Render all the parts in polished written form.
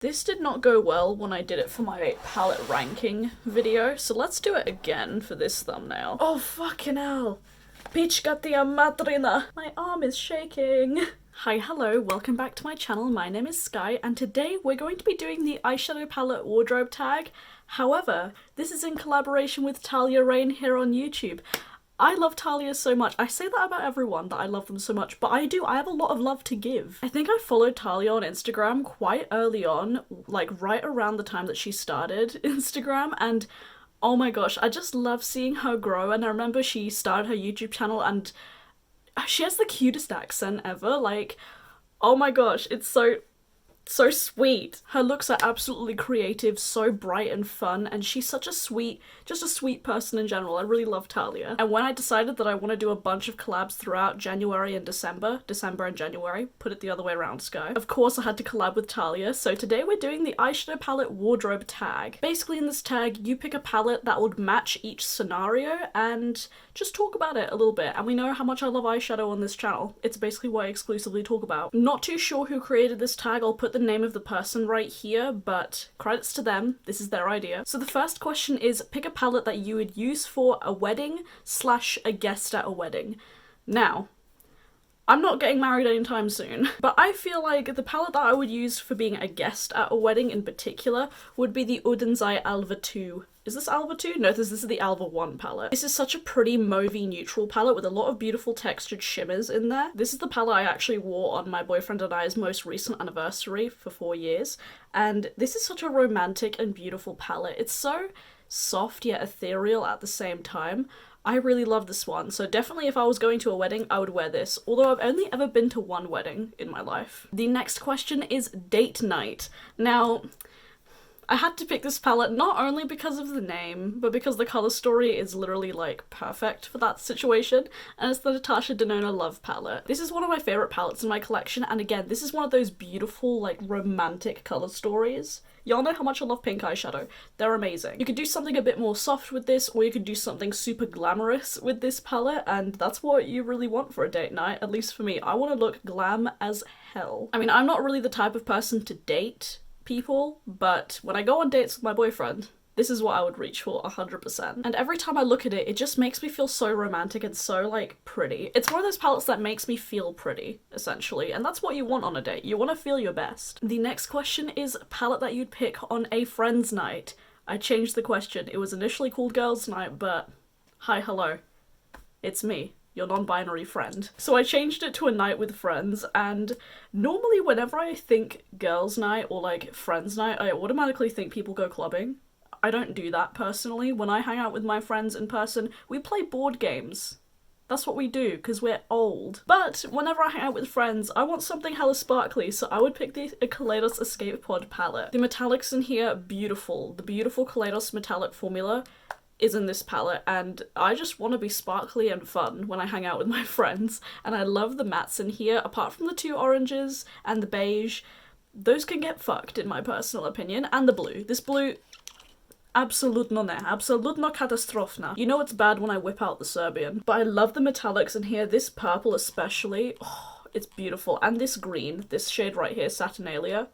This did not go well when I did it for my palette ranking video, so let's do it again for this thumbnail. Oh fucking hell! Pichkatia madrina! My arm is shaking! Hi, hello, welcome back to my channel. My name is Sky, and today we're going to be doing the eyeshadow palette wardrobe tag. However, this is in collaboration with Thalia Raine here on YouTube. I love Thalia so much. I say that about everyone, that I love them so much, but I do. I have a lot of love to give. I think I followed Thalia on Instagram quite early on, like right around the time that she started Instagram, and oh my gosh, I just love seeing her grow. And I remember she started her YouTube channel and she has the cutest accent ever. Like, oh my gosh, it's so sweet. Her looks are absolutely creative, so bright and fun, and she's such a sweet, just a sweet person in general. I really love Thalia. And when I decided that I want to do a bunch of collabs throughout January and December and January, put it the other way around, Sky, of course I had to collab with Thalia, so today we're doing the eyeshadow palette wardrobe tag. Basically in this tag, you pick a palette that would match each scenario and just talk about it a little bit. And we know how much I love eyeshadow on this channel. It's basically what I exclusively talk about. Not too sure who created this tag. I'll put the name of the person right here, but credits to them. This is their idea. So the first question is, pick a palette that you would use for a wedding / a guest at a wedding. Now, I'm not getting married anytime soon, but I feel like the palette that I would use for being a guest at a wedding in particular would be the Udenzai Alva 2. Is this Alva 2? No, this is the Alva 1 palette. This is such a pretty mauvey neutral palette with a lot of beautiful textured shimmers in there. This is the palette I actually wore on my boyfriend and I's most recent anniversary for 4 years, and this is such a romantic and beautiful palette. It's so soft yet ethereal at the same time. I really love this one, so definitely if I was going to a wedding, I would wear this, although I've only ever been to one wedding in my life. The next question is date night. Now, I had to pick this palette not only because of the name, but because the color story is literally like perfect for that situation, and it's the Natasha Denona Love palette. This is one of my favorite palettes in my collection, and again, this is one of those beautiful, like, romantic color stories. Y'all know how much I love pink eyeshadow. They're amazing. You could do something a bit more soft with this, or you could do something super glamorous with this palette, and that's what you really want for a date night, at least for me. I want to look glam as hell. I mean, I'm not really the type of person to date people, but when I go on dates with my boyfriend, this is what I would reach for 100%. And every time I look at it, it just makes me feel so romantic and so, like, pretty. It's one of those palettes that makes me feel pretty, essentially, and that's what you want on a date. You want to feel your best. The next question is a palette that you'd pick on a friend's night. I changed the question. It was initially called girls' night, but hi, hello. It's me, your non-binary friend. So I changed it to a night with friends, and normally whenever I think girls' night or, like, friends' night, I automatically think people go clubbing. I don't do that personally. When I hang out with my friends in person, we play board games. That's what we do, because we're old. But whenever I hang out with friends, I want something hella sparkly, so I would pick the Kaleidos Escape Pod palette. The metallics in here, beautiful. The beautiful Kaleidos metallic formula is in this palette, and I just want to be sparkly and fun when I hang out with my friends. And I love the mattes in here, apart from the two oranges and the beige. Those can get fucked, in my personal opinion. And the blue. This blue, absolutno katastrofna. You know it's bad when I whip out the Serbian. But I love the metallics in here. This purple especially, oh, it's beautiful. And this green, this shade right here, Saturnalia,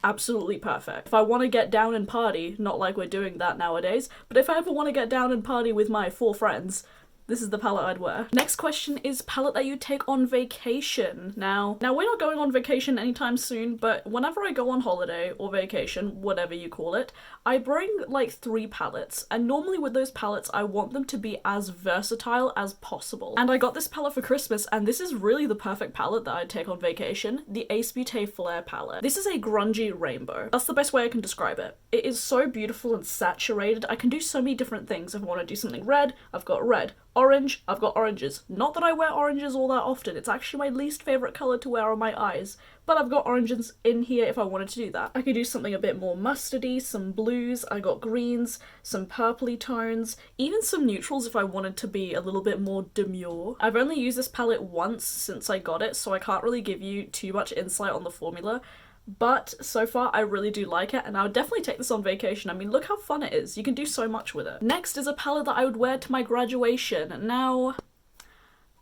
absolutely perfect. If I want to get down and party, not like we're doing that nowadays, but if I ever want to get down and party with my 4 friends, this is the palette I'd wear. Next question is palette that you take on vacation. Now we're not going on vacation anytime soon, but whenever I go on holiday or vacation, whatever you call it, I bring like 3 palettes, and normally with those palettes I want them to be as versatile as possible. And I got this palette for Christmas, and this is really the perfect palette that I'd take on vacation, the Ace Beauté Flare palette. This is a grungy rainbow. That's the best way I can describe it. It is so beautiful and saturated. I can do so many different things. If I want to do something red, I've got red. Orange, I've got oranges. Not that I wear oranges all that often, it's actually my least favourite colour to wear on my eyes, but I've got oranges in here if I wanted to do that. I could do something a bit more mustardy, some blues, I got greens, some purpley tones, even some neutrals if I wanted to be a little bit more demure. I've only used this palette once since I got it, so I can't really give you too much insight on the formula, but so far I really do like it, and I would definitely take this on vacation. I mean, look how fun it is. You can do so much with it. Next is a palette that I would wear to my graduation. Now,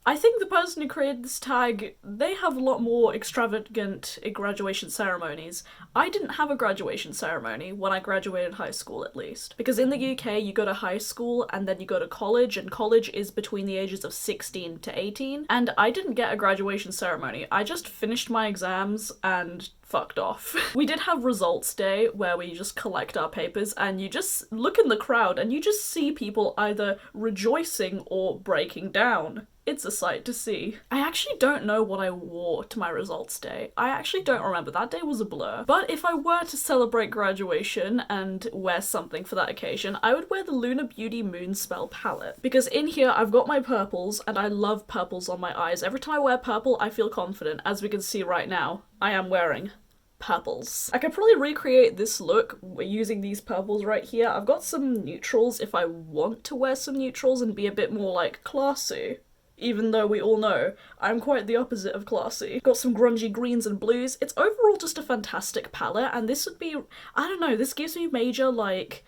I think the person who created this tag, they have a lot more extravagant graduation ceremonies. I didn't have a graduation ceremony when I graduated high school, at least. Because in the UK, you go to high school and then you go to college, and college is between the ages of 16 to 18. And I didn't get a graduation ceremony. I just finished my exams and fucked off. We did have results day where we just collect our papers and you just look in the crowd and you just see people either rejoicing or breaking down. It's a sight to see. I actually don't know what I wore to my results day. I actually don't remember. That day was a blur. But if I were to celebrate graduation and wear something for that occasion, I would wear the Lunar Beauty Moonspell palette. Because in here, I've got my purples, and I love purples on my eyes. Every time I wear purple, I feel confident. As we can see right now, I am wearing purples. I could probably recreate this look using these purples right here. I've got some neutrals if I want to wear some neutrals and be a bit more, like, classy. Even though we all know I'm quite the opposite of classy. Got some grungy greens and blues. It's overall just a fantastic palette, and this would be, I don't know, this gives me major, like,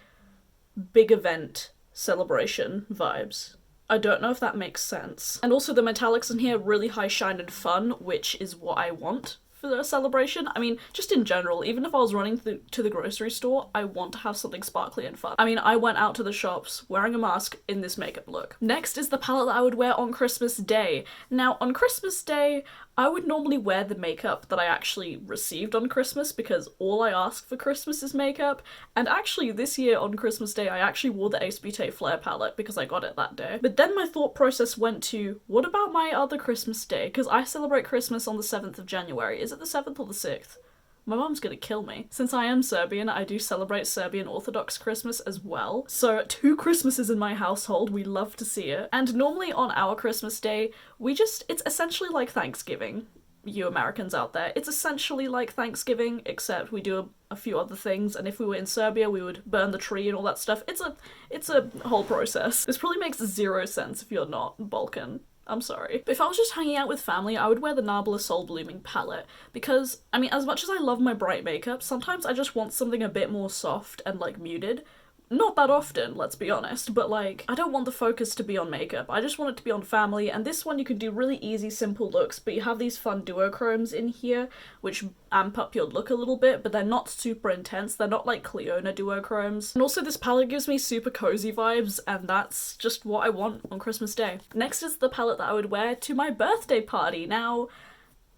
big event celebration vibes. I don't know if that makes sense. And also the metallics in here, really high shine and fun, which is what I want for a celebration. I mean, just in general, even if I was running to the grocery store, I want to have something sparkly and fun. I mean, I went out to the shops wearing a mask in this makeup look. Next is the palette that I would wear on Christmas Day. Now, on Christmas Day, I would normally wear the makeup that I actually received on Christmas because all I ask for Christmas is makeup. And actually this year on Christmas Day, I actually wore the Ace Beauté Flare palette because I got it that day. But then my thought process went to, what about my other Christmas day? Because I celebrate Christmas on the 7th of January. Is it the 7th or the 6th? My mom's gonna kill me. Since I am Serbian, I do celebrate Serbian Orthodox Christmas as well. So 2 Christmases in my household, we love to see it. And normally on our Christmas day, it's essentially like Thanksgiving. You Americans out there. It's essentially like Thanksgiving, except we do a few other things, and if we were in Serbia, we would burn the tree and all that stuff. It's a whole process. This probably makes 0 sense if you're not Balkan. I'm sorry. But if I was just hanging out with family, I would wear the Nabla Soul Blooming palette because, I mean, as much as I love my bright makeup, sometimes I just want something a bit more soft and, like, muted. Not that often, let's be honest, but, like, I don't want the focus to be on makeup. I just want it to be on family, and this one you can do really easy, simple looks, but you have these fun duochromes in here, which amp up your look a little bit, but they're not super intense. They're not like Clionadh duochromes. And also this palette gives me super cozy vibes, and that's just what I want on Christmas Day. Next is the palette that I would wear to my birthday party. Now,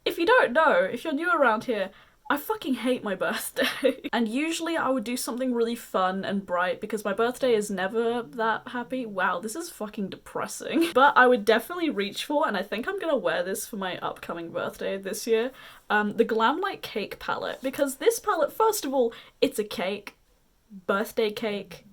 if you don't know, if you're new around here, I fucking hate my birthday. And usually I would do something really fun and bright because my birthday is never that happy. Wow, this is fucking depressing. But I would definitely reach for, and I think I'm gonna wear this for my upcoming birthday this year, the Glamlight Cake palette. Because this palette, first of all, it's a cake. Birthday cake.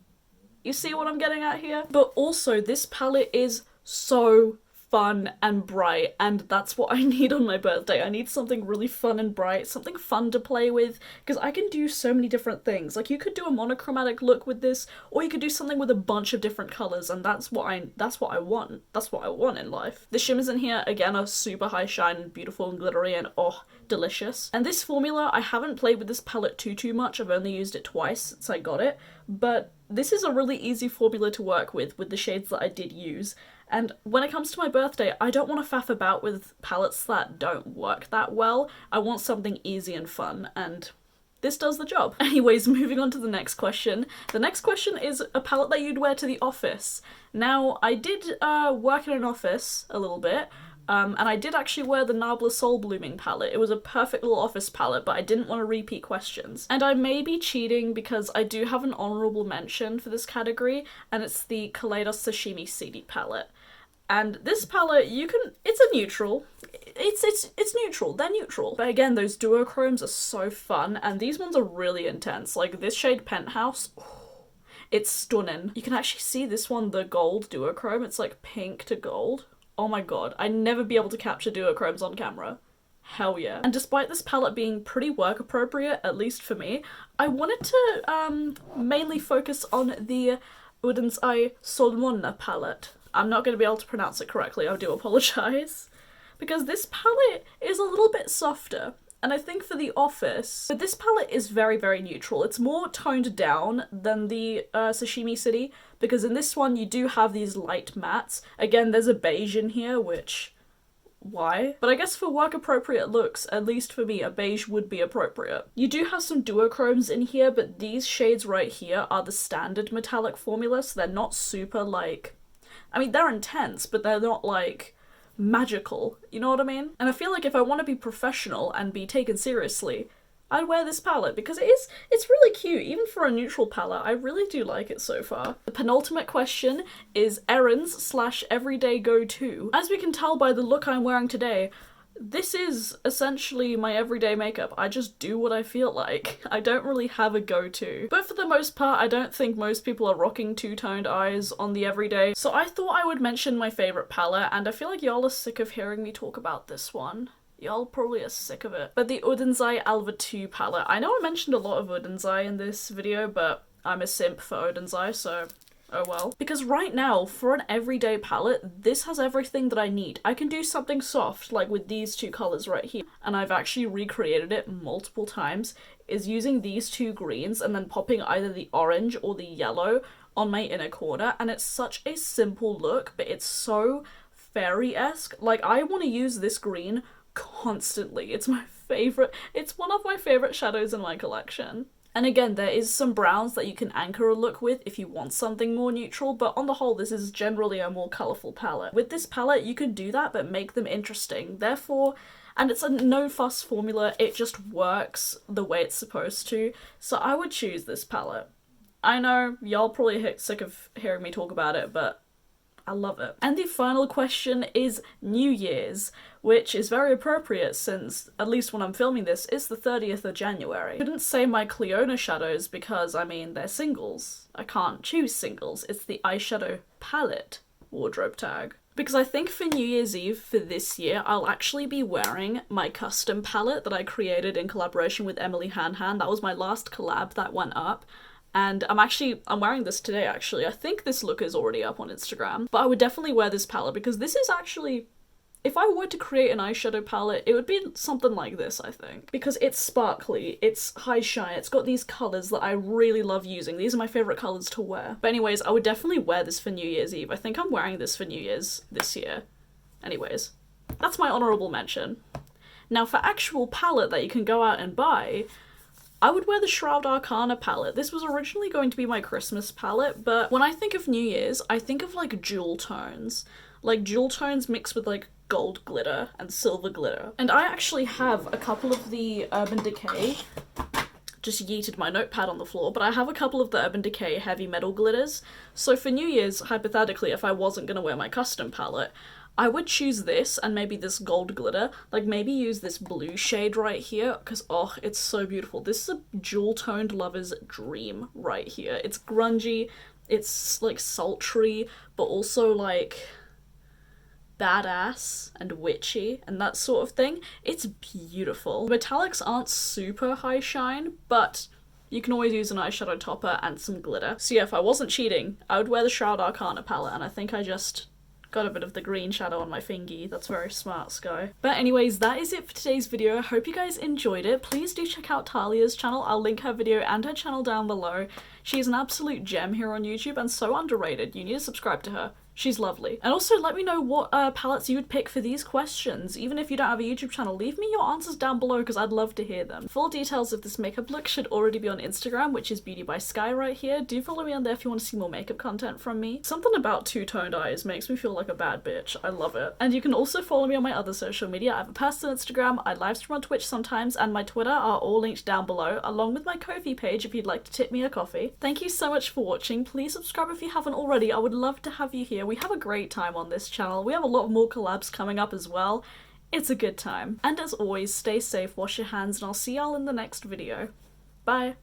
You see what I'm getting at here? But also, this palette is so fun and bright, and that's what I need on my birthday. I need something really fun and bright, something fun to play with, because I can do so many different things. Like, you could do a monochromatic look with this, or you could do something with a bunch of different colours, and that's what I want. That's what I want in life. The shimmers in here, again, are super high shine and beautiful and glittery and oh, delicious. And this formula, I haven't played with this palette too much. I've only used it twice since I got it, but this is a really easy formula to work with the shades that I did use. And when it comes to my birthday, I don't want to faff about with palettes that don't work that well. I want something easy and fun, and this does the job. Anyways, moving on to the next question. The next question is a palette that you'd wear to the office. Now, I did work in an office a little bit, and I did actually wear the Nabla Soul Blooming palette. It was a perfect little office palette, but I didn't want to repeat questions. And I may be cheating because I do have an honourable mention for this category, and it's the Kaleidos Sashimi CD palette. And this palette, it's a neutral. It's neutral, they're neutral. But again, those duochromes are so fun, and these ones are really intense. Like this shade Penthouse, it's stunning. You can actually see this one, the gold duochrome, it's like pink to gold. Oh my god, I'd never be able to capture duochromes on camera. Hell yeah. And despite this palette being pretty work appropriate, at least for me, I wanted to mainly focus on the Udens Eye Solmonna palette. I'm not going to be able to pronounce it correctly, I do apologise. Because this palette is a little bit softer. And I think for the office, but this palette is very, very neutral. It's more toned down than the Sashimi City, because in this one you do have these light mattes. Again, there's a beige in here, which, why? But I guess for work appropriate looks, at least for me, a beige would be appropriate. You do have some duochromes in here, but these shades right here are the standard metallic formula, so they're not super like, I mean, they're intense, but they're not like magical, you know what I mean? And I feel like if I want to be professional and be taken seriously, I'd wear this palette because it's really cute. Even for a neutral palette, I really do like it so far. The penultimate question is errands/everyday go-to. As we can tell by the look I'm wearing today, this is essentially my everyday makeup. I just do what I feel like. I don't really have a go-to. But for the most part, I don't think most people are rocking two-toned eyes on the everyday. So I thought I would mention my favorite palette, and I feel like y'all are sick of hearing me talk about this one. Y'all probably are sick of it. But the Odensai Alva 2 palette. I know I mentioned a lot of Odensai in this video, but I'm a simp for Odensai, so oh well. Because right now, for an everyday palette, this has everything that I need. I can do something soft, like with these two colours right here, and I've actually recreated it multiple times, is using these two greens and then popping either the orange or the yellow on my inner corner, and it's such a simple look, but it's so fairy-esque. Like, I want to use this green constantly. It's my favourite. It's one of my favourite shadows in my collection. And again, there is some browns that you can anchor a look with if you want something more neutral, but on the whole, this is generally a more colourful palette. With this palette, you can do that, but make them interesting. Therefore, and it's a no-fuss formula, it just works the way it's supposed to, so I would choose this palette. I know, y'all probably sick of hearing me talk about it, but I love it. And the final question is New Year's, which is very appropriate since, at least when I'm filming this, it's the 30th of January. I couldn't say my Clionadh shadows because, I mean, they're singles. I can't choose singles. It's the Eyeshadow Palette Wardrobe Tag. Because I think for New Year's Eve for this year, I'll actually be wearing my custom palette that I created in collaboration with Emily Han. That was my last collab that went up. And I'm wearing this today actually. I think this look is already up on Instagram. But I would definitely wear this palette because this is actually, if I were to create an eyeshadow palette, it would be something like this, I think. Because it's sparkly, it's high shine, it's got these colours that I really love using. These are my favourite colours to wear. But anyways, I would definitely wear this for New Year's Eve. I think I'm wearing this for New Year's this year. Anyways, that's my honourable mention. Now for actual palette that you can go out and buy, I would wear the Shroud Arcana palette. This was originally going to be my Christmas palette, but when I think of New Year's, I think of like jewel tones. Like jewel tones mixed with like gold glitter and silver glitter. And I actually have a couple of the Urban Decay, just yeeted my notepad on the floor, but I have a couple of the Urban Decay heavy metal glitters. So for New Year's, hypothetically, if I wasn't gonna wear my custom palette, I would choose this and maybe this gold glitter, like maybe use this blue shade right here, because oh, it's so beautiful. This is a jewel-toned lover's dream right here. It's grungy, it's like sultry, but also like badass and witchy and that sort of thing. It's beautiful. The metallics aren't super high shine, but you can always use an eyeshadow topper and some glitter. So yeah, if I wasn't cheating, I would wear the Shroud Arcana palette, and I think I just got a bit of the green shadow on my fingy. That's very smart, Sky. But anyways, that is it for today's video. I hope you guys enjoyed it. Please do check out Thalia's channel. I'll link her video and her channel down below. She's an absolute gem here on YouTube and so underrated. You need to subscribe to her. She's lovely. And also let me know what palettes you would pick for these questions. Even if you don't have a YouTube channel, leave me your answers down below because I'd love to hear them. Full details of this makeup look should already be on Instagram, which is Beauty by Sky right here. Do follow me on there if you want to see more makeup content from me. Something about two-toned eyes makes me feel like a bad bitch. I love it. And you can also follow me on my other social media. I have a personal Instagram, I live stream on Twitch sometimes, and my Twitter are all linked down below, along with my Ko-fi page if you'd like to tip me a coffee. Thank you so much for watching. Please subscribe if you haven't already. I would love to have you here. We have a great time on this channel. We have a lot more collabs coming up as well. It's a good time. And as always, stay safe, wash your hands, and I'll see y'all in the next video. Bye!